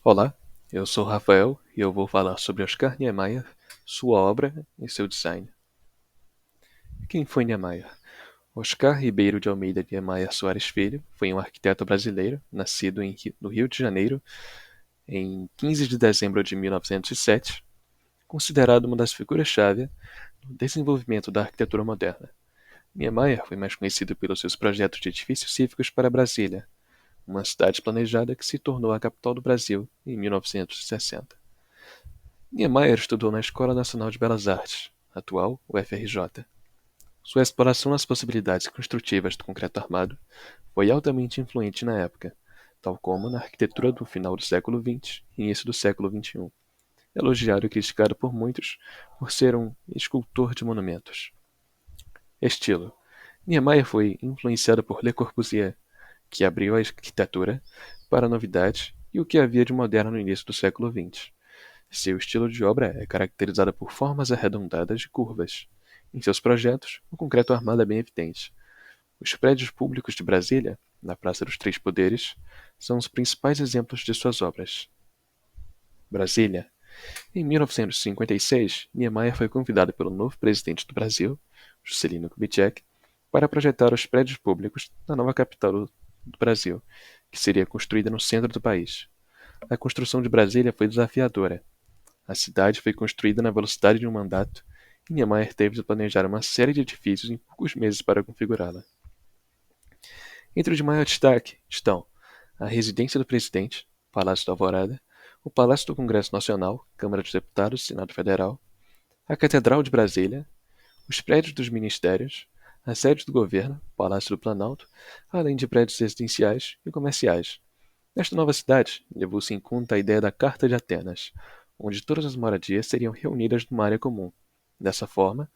Olá, eu sou Rafael e eu vou falar sobre Oscar Niemeyer, sua obra e seu design. Quem foi Niemeyer? Oscar Ribeiro de Almeida Niemeyer Soares Filho foi um arquiteto brasileiro, nascido no Rio de Janeiro em 15 de dezembro de 1907, considerado uma das figuras-chave no desenvolvimento da arquitetura moderna. Niemeyer foi mais conhecido pelos seus projetos de edifícios cívicos para Brasília, uma cidade planejada que se tornou a capital do Brasil em 1960. Niemeyer estudou na Escola Nacional de Belas Artes, atual UFRJ. Sua exploração nas possibilidades construtivas do concreto armado foi altamente influente na época, tal como na arquitetura do final do século XX e início do século XXI, elogiado e criticado por muitos por ser um escultor de monumentos. Estilo: Niemeyer foi influenciado por Le Corbusier, que abriu a arquitetura para a novidade e o que havia de moderno no início do século XX. Seu estilo de obra é caracterizado por formas arredondadas e curvas. Em seus projetos, o concreto armado é bem evidente. Os prédios públicos de Brasília, na Praça dos Três Poderes, são os principais exemplos de suas obras. Brasília. Em 1956, Niemeyer foi convidado pelo novo presidente do Brasil, Juscelino Kubitschek, para projetar os prédios públicos da nova capital do Brasil, que seria construída no centro do país. A construção de Brasília foi desafiadora. A cidade foi construída na velocidade de um mandato e Niemeyer teve de planejar uma série de edifícios em poucos meses para configurá-la. Entre os de maior destaque estão a Residência do Presidente, Palácio da Alvorada, o Palácio do Congresso Nacional, Câmara dos Deputados, Senado Federal, a Catedral de Brasília, os prédios dos ministérios, a sede do governo, Palácio do Planalto, além de prédios residenciais e comerciais. Nesta nova cidade, levou-se em conta a ideia da Carta de Atenas, onde todas as moradias seriam reunidas numa área comum. Dessa forma,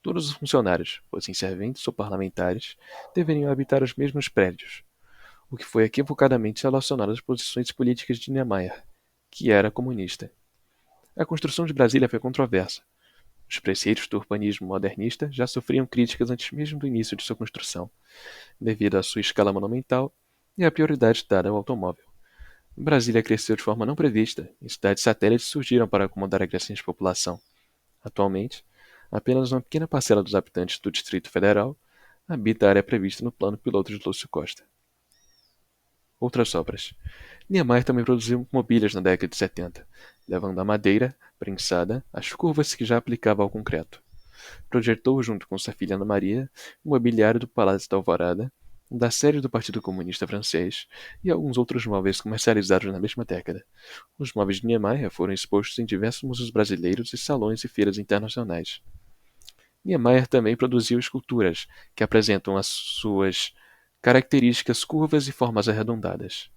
todos os funcionários, fossem serventes ou parlamentares, deveriam habitar os mesmos prédios, o que foi equivocadamente relacionado às posições políticas de Niemeyer, que era comunista. A construção de Brasília foi controversa. Os preceitos do urbanismo modernista já sofriam críticas antes mesmo do início de sua construção, devido à sua escala monumental e à prioridade dada ao automóvel. Brasília cresceu de forma não prevista e cidades satélites surgiram para acomodar a crescente população. Atualmente, apenas uma pequena parcela dos habitantes do Distrito Federal habita a área prevista no Plano Piloto de Lúcio Costa. Outras obras. Niemeyer também produziu mobílias na década de 70, levando a madeira, prensada, às curvas que já aplicava ao concreto. Projetou, junto com sua filha Ana Maria, o mobiliário do Palácio da Alvorada, da sede do Partido Comunista Francês e alguns outros móveis comercializados na mesma década. Os móveis de Niemeyer foram expostos em diversos museus brasileiros e salões e feiras internacionais. Niemeyer também produziu esculturas que apresentam as suas características curvas e formas arredondadas.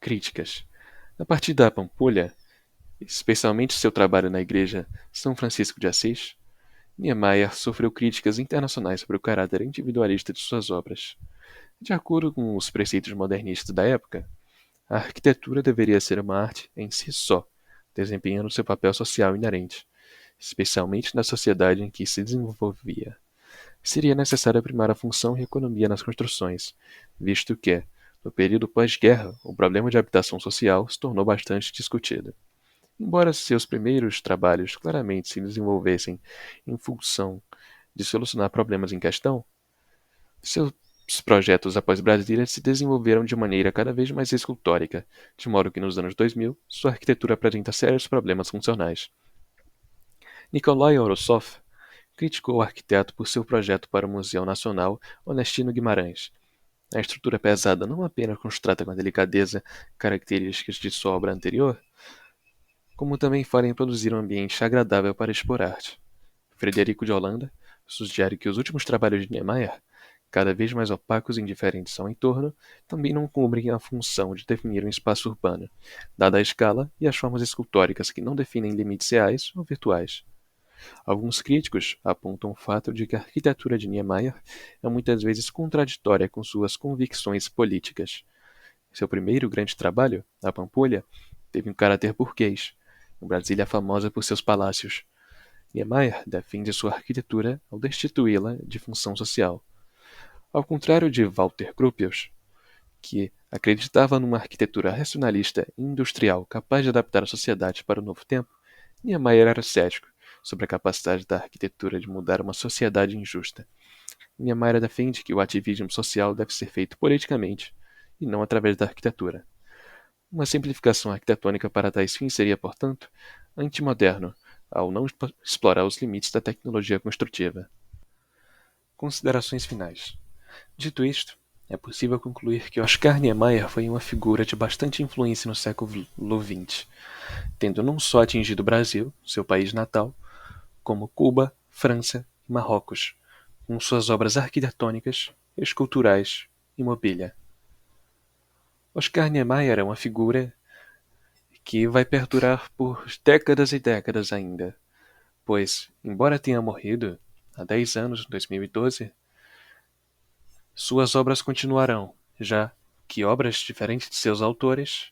Críticas. A partir da Pampulha, especialmente seu trabalho na Igreja São Francisco de Assis, Niemeyer sofreu críticas internacionais sobre o caráter individualista de suas obras. De acordo com os preceitos modernistas da época, a arquitetura deveria ser uma arte em si só, desempenhando seu papel social inerente, especialmente na sociedade em que se desenvolvia. Seria necessário primar a função e economia nas construções, visto que, no período pós-guerra, o problema de habitação social se tornou bastante discutido. Embora seus primeiros trabalhos claramente se desenvolvessem em função de solucionar problemas em questão, seus projetos após Brasília se desenvolveram de maneira cada vez mais escultórica, de modo que nos anos 2000 sua arquitetura apresenta sérios problemas funcionais. Nikolai Orosov criticou o arquiteto por seu projeto para o Museu Nacional Onestino Guimarães. A estrutura pesada não apenas construída com a delicadeza características de sua obra anterior, como também forem produzir um ambiente agradável para expor arte. Frederico de Holanda sugere que os últimos trabalhos de Niemeyer, cada vez mais opacos e indiferentes ao entorno, também não cumprem a função de definir um espaço urbano, dada a escala e as formas escultóricas que não definem limites reais ou virtuais. Alguns críticos apontam o fato de que a arquitetura de Niemeyer é muitas vezes contraditória com suas convicções políticas. Seu primeiro grande trabalho, A Pampulha, teve um caráter burguês. Brasília é famosa por seus palácios. Niemeyer defende sua arquitetura ao destituí-la de função social. Ao contrário de Walter Gropius, que Acreditava numa arquitetura racionalista e industrial capaz de adaptar a sociedade para o novo tempo. Niemeyer era cético sobre a capacidade da arquitetura de mudar uma sociedade injusta. Niemeyer defende que o ativismo social deve ser feito politicamente e não através da arquitetura. Uma simplificação arquitetônica para tais fins seria, portanto, antimoderno, ao não explorar os limites da tecnologia construtiva. Considerações finais. Dito isto, é possível concluir que Oscar Niemeyer foi uma figura de bastante influência no século XX, tendo não só atingido o Brasil, seu país natal, como Cuba, França e Marrocos, com suas obras arquitetônicas, esculturais e mobília. Oscar Niemeyer é uma figura que vai perdurar por décadas e décadas ainda, pois, embora tenha morrido há 10 anos, em 2012, suas obras continuarão, já que obras diferentes de seus autores